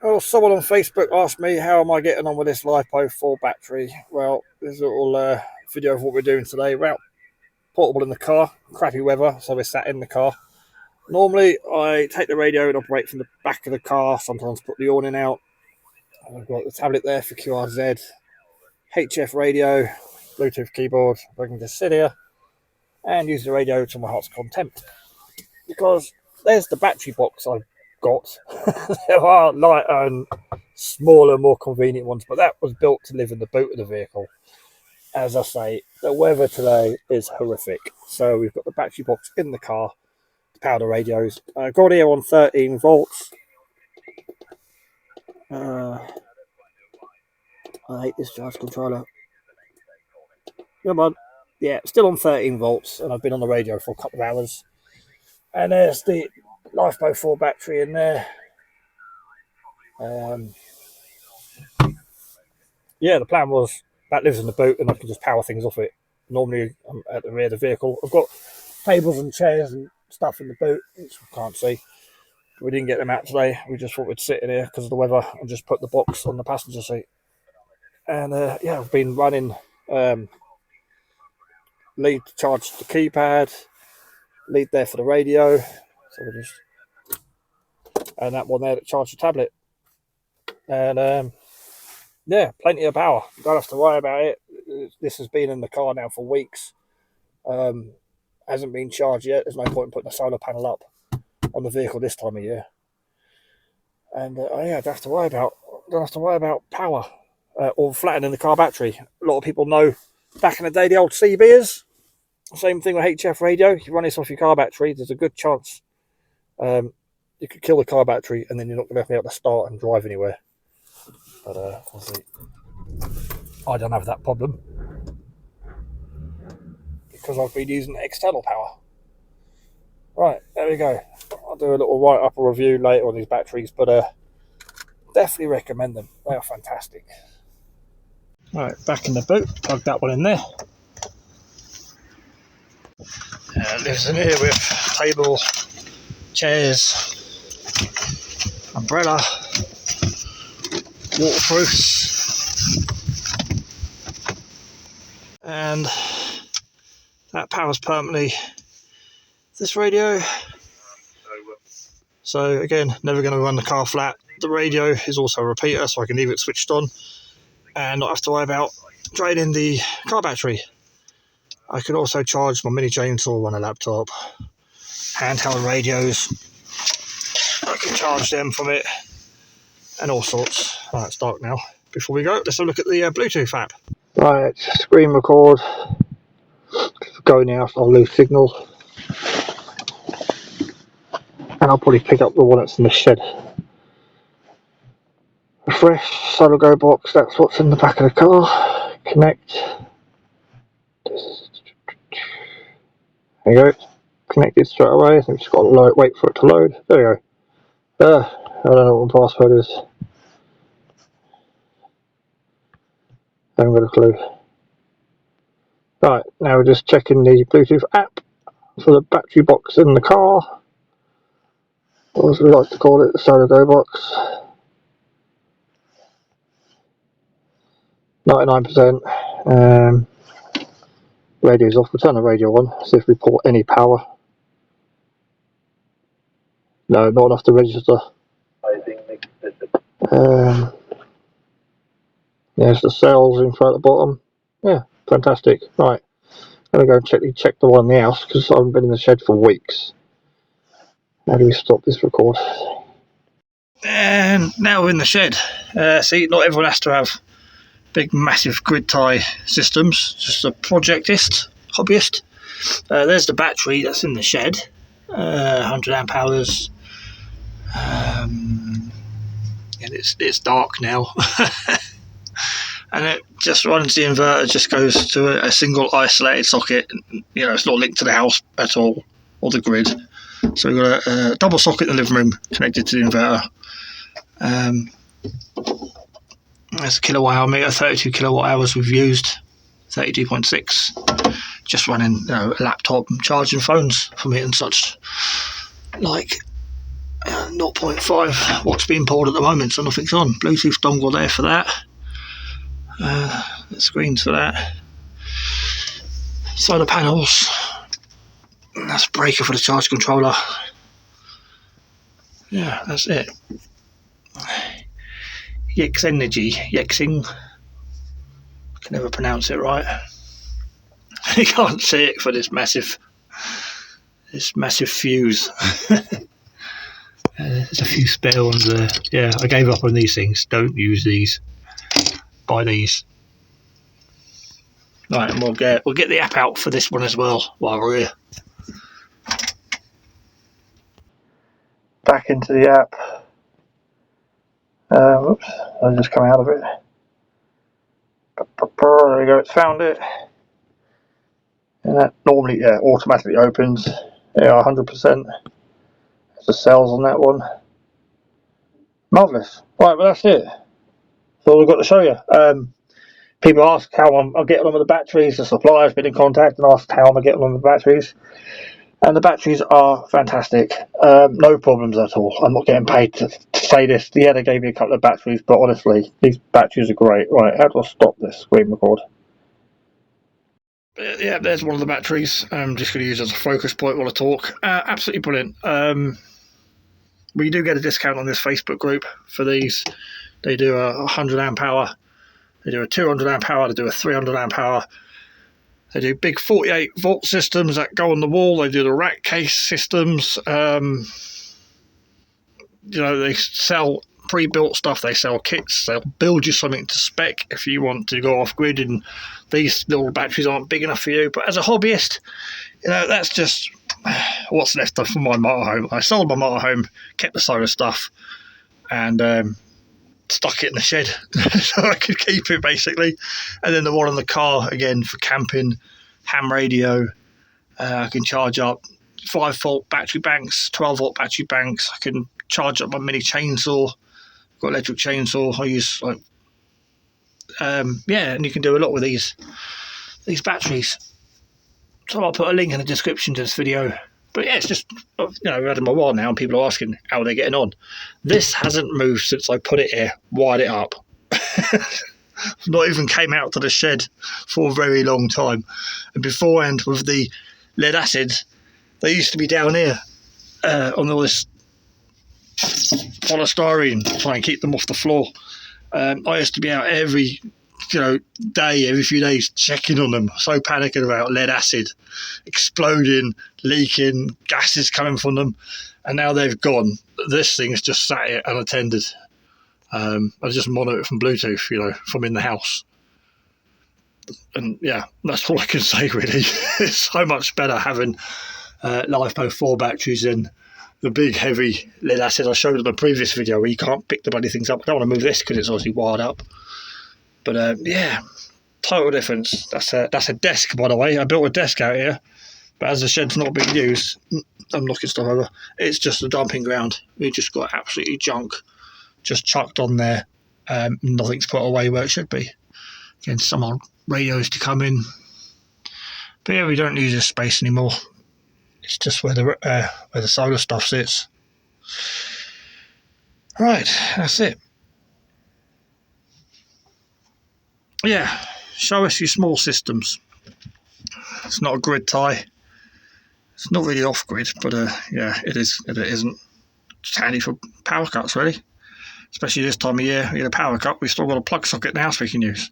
Well, someone on Facebook asked me how am I getting on with this LiFepo4 battery. Well, there's a little video of what we're doing today. We're out portable in the car, crappy weather, so we're sat in the car. Normally, I take the radio and operate from the back of the car. Sometimes put the awning out. I've got the tablet there for QRZ, HF radio, Bluetooth keyboard. I can just sit here and use the radio to my heart's content. Because there's the battery box I've got. There are lighter and smaller, more convenient ones, but that was built to live in the boot of the vehicle. As I say, the weather today is horrific. So we've got the battery box in the car to power the radios. I've got here on 13 volts. I hate this charge controller. Come on. Yeah, still on 13 volts, and I've been on the radio for a couple of hours. And there's the lifepo4 battery in there. Yeah, the plan was that lives in the boot and I can just power things off it. Normally, I'm at the rear of the vehicle. I've got tables and chairs and stuff in the boot, which I can't see. We didn't get them out today. We just thought we'd sit in here because of the weather and just put the box on the passenger seat. And yeah, I've been running lead to charge the keypad, lead there for the radio. So we're just, and that one there to charge the tablet. And yeah, plenty of power. Don't have to worry about it. This has been in the car now for weeks. Hasn't been charged yet. There's no point in putting a solar panel up on the vehicle this time of year. And yeah, don't have to worry about power or flattening the car battery. A lot of people know back in the day the old CBs. Same thing with HF radio. You run this off your car battery, there's a good chance you could kill the car battery, and then you're not going to be able to start and drive anywhere. But obviously, I don't have that problem because I've been using external power. Right, there we go. I'll do a little write-up or review later on these batteries, but definitely recommend them. They are fantastic. Right, back in the boot. Plug that one in there. It lives in here with table, chairs, umbrella, waterproofs, and that powers permanently this radio. So again, never going to run the car flat. The radio is also a repeater, so I can leave it switched on and not have to worry about draining the car battery. I can also charge my mini chainsaw on a laptop, handheld radios. I can charge them from it, and all sorts. Right, it's dark now. Before we go, let's have a look at the Bluetooth app. Right, screen record. Going out, I'll lose signal, and I'll probably pick up the one that's in the shed. Refresh, solid go box, that's what's in the back of the car. Connect. There you go. Connected straight away. I think just got to wait for it to load. There you go. I don't know what the password is. I haven't got a clue. Right, now we're just checking the Bluetooth app for the battery box in the car. Or as we like to call it, the Solar Go box. 99%. Radio's off. We'll turn the radio on, see if we pull any power. No, not enough to register. There's the cells info at the bottom. Yeah, fantastic. Right, let me go and check the one in the house because I haven't been in the shed for weeks. How do we stop this record? And now we're in the shed. See, not everyone has to have big, massive grid tie systems. Just a projectist, hobbyist. There's the battery that's in the shed. 100 amp hours. And it's dark now. And it just runs the inverter, just goes to a single isolated socket. You know, it's not linked to the house at all, or the grid. So we've got a double socket in the living room connected to the inverter. There's a kilowatt hour meter, 32 kilowatt hours we've used, 32.6. Just running, a laptop and charging phones from it and such like. 0.5 watts being pulled at the moment, so nothing's on. Bluetooth dongle there for that. The screens for that. Solar panels. That's a breaker for the charge controller. Yeah, that's it. Yixiang. I can never pronounce it right. You can't see it for this massive fuse. There's a few spare ones there. Yeah, I gave up on these things. Don't use these. Buy these. Right, and we'll get the app out for this one as well while we're here. Back into the app. Whoops, I just come out of it. There we go, it's found it. And that normally, yeah, automatically opens. Yeah, 100%. There's the cells on that one. Marvellous. Right, well that's it. That's all we've got to show you. People ask how I'm getting on with the batteries. The supplier's been in contact and asked how I'm getting on with the batteries. And the batteries are fantastic. No problems at all. I'm not getting paid to say this. Yeah, they gave me a couple of batteries, but honestly, these batteries are great. Right, how do I stop this screen record? Yeah, there's one of the batteries. I'm just going to use it as a focus point while I talk. Absolutely brilliant. We do get a discount on this Facebook group for these. They do a 100 amp hour. They do a 200 amp hour. They do a 300 amp hour. They do big 48 volt systems that go on the wall. They do the rack case systems. They sell pre-built stuff. They sell kits. They'll build you something to spec if you want to go off grid. And these little batteries aren't big enough for you. But as a hobbyist, that's just what's left from my motorhome. I sold my motorhome, kept the solar stuff, and stuck it in the shed so I could keep it basically. And then the one in the car again for camping, ham radio. I can charge up 5 volt battery banks, 12 volt battery banks. I can charge up my mini chainsaw. Got electric chainsaw. I use and you can do a lot with these batteries. So I'll put a link in the description to this video. But yeah, it's just, we've had them a while now and people are asking how they're getting on. This hasn't moved since I put it here, wired it up. Not even came out to the shed for a very long time. And beforehand, with the lead acid, they used to be down here on all this polystyrene to try and keep them off the floor. I used to be out every day, every few days, checking on them, so panicking about lead acid exploding, leaking, gases coming from them, and now they've gone. This thing's just sat here unattended. I just monitor it from Bluetooth, from in the house. And yeah, that's all I can say really. It's so much better having lifepo4 batteries than the big heavy lead acid I showed in the previous video where you can't pick the bloody things up. I don't want to move this because it's obviously wired up. But yeah, total difference. That's a desk, by the way. I built a desk out here, but as the shed's not being used, I'm knocking stuff over. It's just a dumping ground. We just got absolutely junk just chucked on there. Nothing's put away where it should be. Again, some old radios to come in. But yeah, we don't use this space anymore. It's just where the solar stuff sits. Right, that's it. Yeah, show us your small systems. It's not a grid tie. It's not really off grid, but yeah, it is. It isn't. It's handy for power cuts, really. Especially this time of year, we get a power cut. We've still got a plug socket in the house we can use.